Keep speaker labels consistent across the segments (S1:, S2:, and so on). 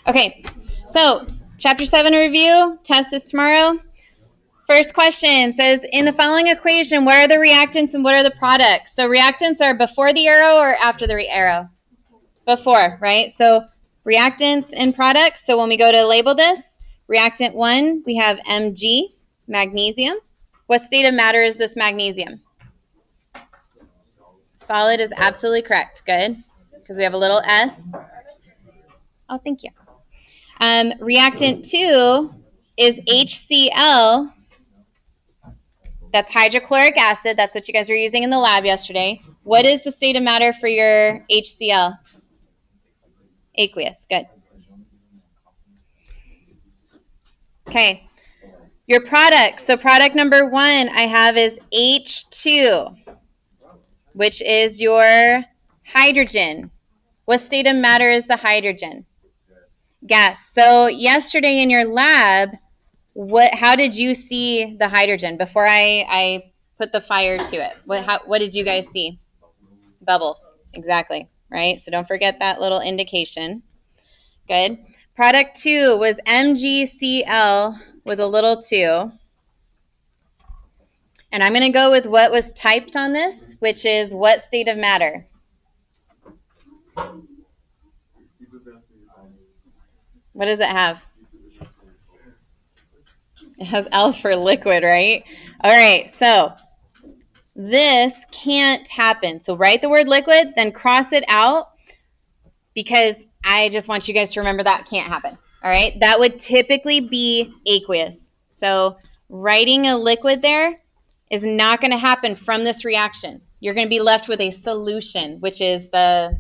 S1: Okay, so chapter 7 review, test is tomorrow. First question says, in the following equation, what are the reactants and what are the products? So reactants are before the arrow or after the arrow? Before, right? So reactants and products. So when we go to label this, reactant 1, we have Mg, magnesium. What state of matter is this magnesium? Solid is absolutely correct. Good. Because we have a little S. Oh, thank you. Reactant 2 is HCl. That's hydrochloric acid. That's what you guys were using in the lab yesterday. What is the state of matter for your HCl? Aqueous. Good. Okay. Your product. So product number 1 I have is H2, which is your hydrogen. What state of matter is the hydrogen? Gas. So yesterday in your lab, how did you see the hydrogen before I put the fire to it? What did you guys see? Bubbles. Exactly. Right? So don't forget that little indication. Good. Product 2 was MgCl with a little 2. And I'm going to go with what was typed on this, which is what state of matter? What does it have? It has L for liquid, right? All right, so this can't happen. So write the word liquid, then cross it out, because I just want you guys to remember that can't happen. All right, that would typically be aqueous. So writing a liquid there is not going to happen from this reaction. You're going to be left with a solution, which is the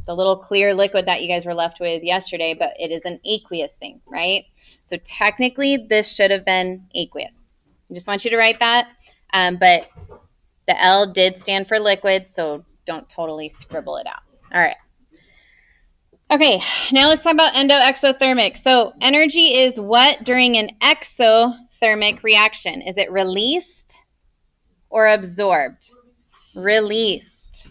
S1: little clear liquid that you guys were left with yesterday, but it is an aqueous thing, right? So technically, this should have been aqueous. I just want you to write that, but the L did stand for liquid, so don't totally scribble it out. All right. Okay, now let's talk about endo-exothermic. So energy is what during an exothermic reaction? Is it released or absorbed? Released.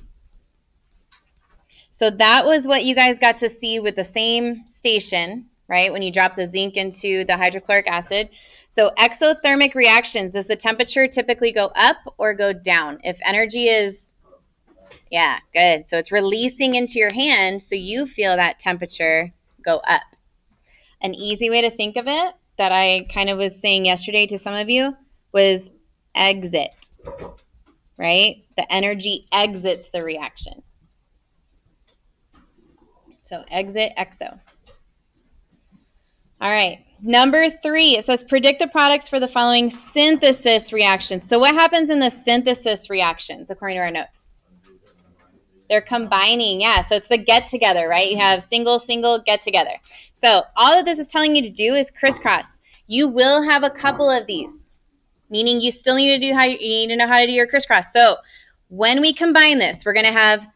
S1: So that was what you guys got to see with the same station, right, when you drop the zinc into the hydrochloric acid. So exothermic reactions, does the temperature typically go up or go down? If energy is, yeah, good. So it's releasing into your hand, so you feel that temperature go up. An easy way to think of it that I kind of was saying yesterday to some of you was exit, right? The energy exits the reaction. So exit, exo. All right, number 3, it says predict the products for the following synthesis reactions. So what happens in the synthesis reactions according to our notes? They're combining, yeah. So it's the get together, right? You have single, single, get together. So all that this is telling you to do is crisscross. You will have a couple of these, meaning you still need to know how to do your crisscross. So when we combine this, we're going to have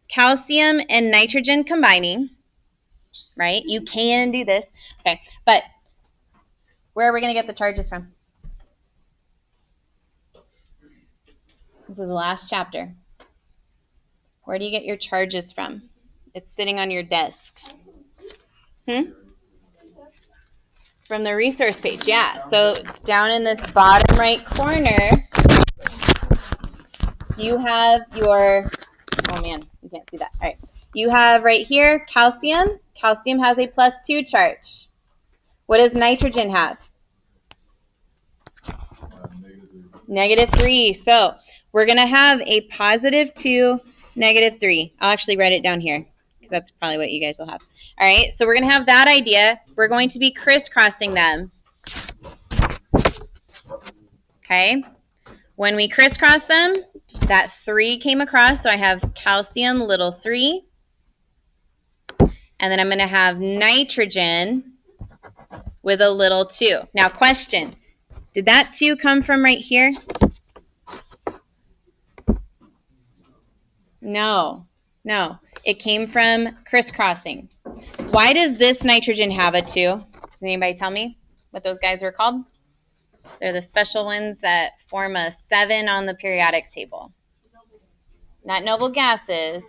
S1: calcium and nitrogen combining, right? You can do this. Okay, but where are we going to get the charges from? This is the last chapter. Where do you get your charges from? It's sitting on your desk. From the resource page, yeah. So down in this bottom right corner, you have your, oh man, you can't see that. All right. You have right here calcium. Calcium has a +2 charge. What does nitrogen have? -3. So we're going to have a +2, -3. I'll actually write it down here because that's probably what you guys will have. All right, so we're going to have that idea. We're going to be crisscrossing them. Okay, when we crisscross them, that 3 came across, so I have calcium, little 3. And then I'm going to have nitrogen with a little 2. Now, question, did that 2 come from right here? No. It came from crisscrossing. Why does this nitrogen have a 2? Does anybody tell me what those guys were called? They're the special ones that form a 7 on the periodic table. Not noble gases.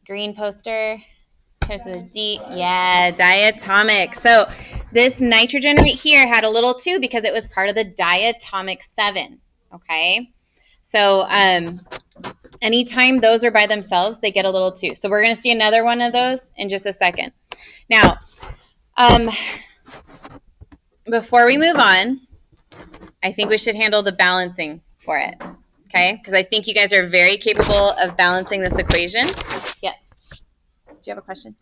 S1: Green poster. Here's the D. Yeah, diatomic. So this nitrogen right here had a little 2 because it was part of the diatomic 7. Okay? So anytime those are by themselves, they get a little 2. So we're going to see another one of those in just a second. Now, before we move on, I think we should handle the balancing for it. Okay? Because I think you guys are very capable of balancing this equation. Yes. Do you have a question?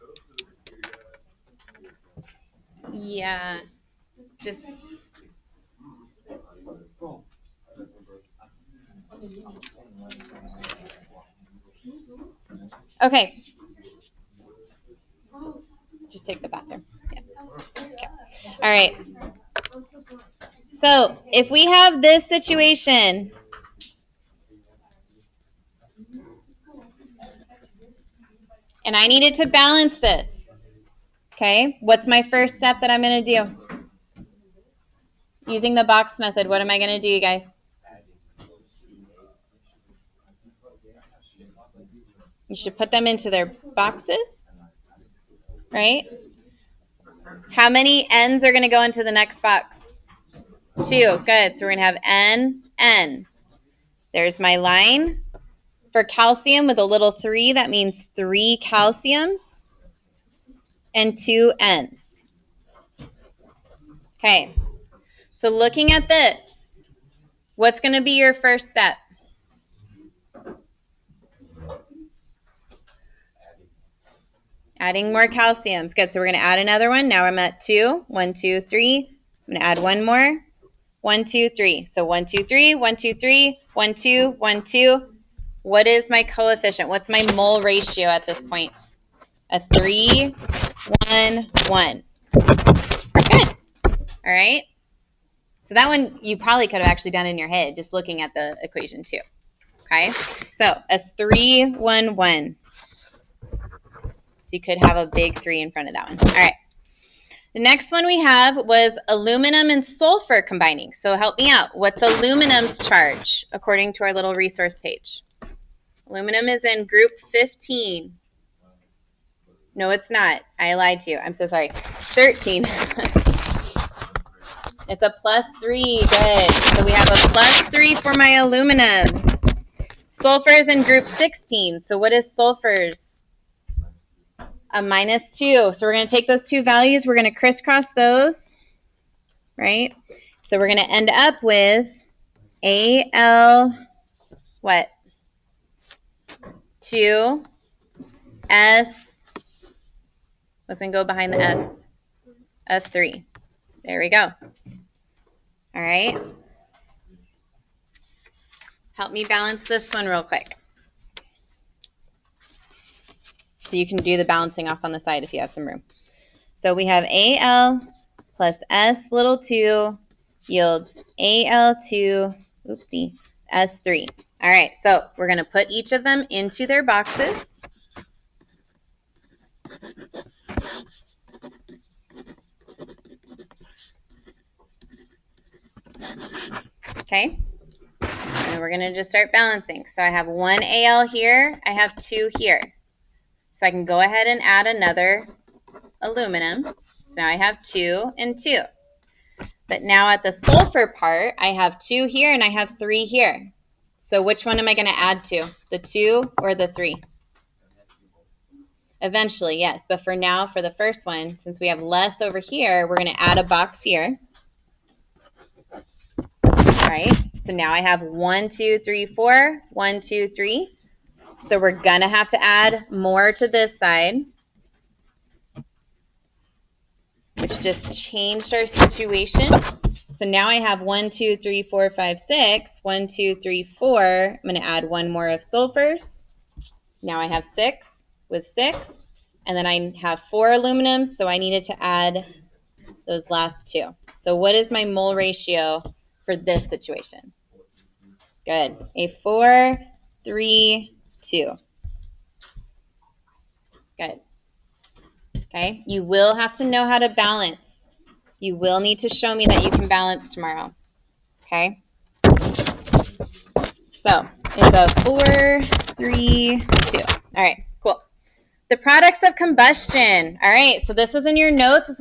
S1: Yeah. Just. Okay. Just take the bathroom. Yeah. Okay. All right. So if we have this situation, and I needed to balance this, okay, what's my first step that I'm going to do? Using the box method, what am I going to do, you guys? You should put them into their boxes, right? How many N's are going to go into the next box? 2. Good. So we're going to have N, N. There's my line. For calcium with a little 3, that means 3 calciums and 2 N's. Okay. So looking at this, what's going to be your first step? Adding more calciums. Good. So we're going to add another one. Now I'm at 2. 1, 2, 3. I'm going to add one more. 1, 2, 3. So 1, 2, 3. 1, 2, 3. 1, 2. 1, 2. What is my coefficient? What's my mole ratio at this point? A 3, 1, 1. Good. All right. So that one you probably could have actually done in your head just looking at the equation too. Okay. So a 3, 1, 1. So you could have a big 3 in front of that one. All right. The next one we have was aluminum and sulfur combining. So help me out. What's aluminum's charge according to our little resource page? Aluminum is in group 15. No, it's not. I lied to you. I'm so sorry. 13. It's a +3. Good. So we have a +3 for my aluminum. Sulfur is in group 16. So what is sulfur's? A -2. So we're going to take those two values. We're going to crisscross those. Right? So we're going to end up with Al, what? 2 S. What's going to go behind the S? A 3. There we go. All right. Help me balance this one real quick. So you can do the balancing off on the side if you have some room. So we have Al plus S little 2 yields Al2, oopsie, S3. All right, so we're going to put each of them into their boxes. Okay, and we're going to just start balancing. So I have 1 Al here, I have 2 here. So I can go ahead and add another aluminum. So now I have 2 and 2. But now at the sulfur part, I have 2 here and I have 3 here. So which one am I going to add to? The 2 or the 3? Eventually, yes. But for now, for the first one, since we have less over here, we're going to add a box here. All right. So now I have 1, 2, 3, 4. 1, 2, 3. So we're going to have to add more to this side, which just changed our situation. So now I have 1, 2, 3, 4, 5, 6. 1, 2, 3, 4. I'm going to add one more of sulfurs. Now I have 6 with 6. And then I have 4 aluminums, so I needed to add those last 2. So what is my mole ratio for this situation? Good. A 4, 3, 2. Good. Okay. You will have to know how to balance. You will need to show me that you can balance tomorrow. Okay. So it's a 4, 3, 2. All right. Cool. The products of combustion. All right, so this was in your notes. This was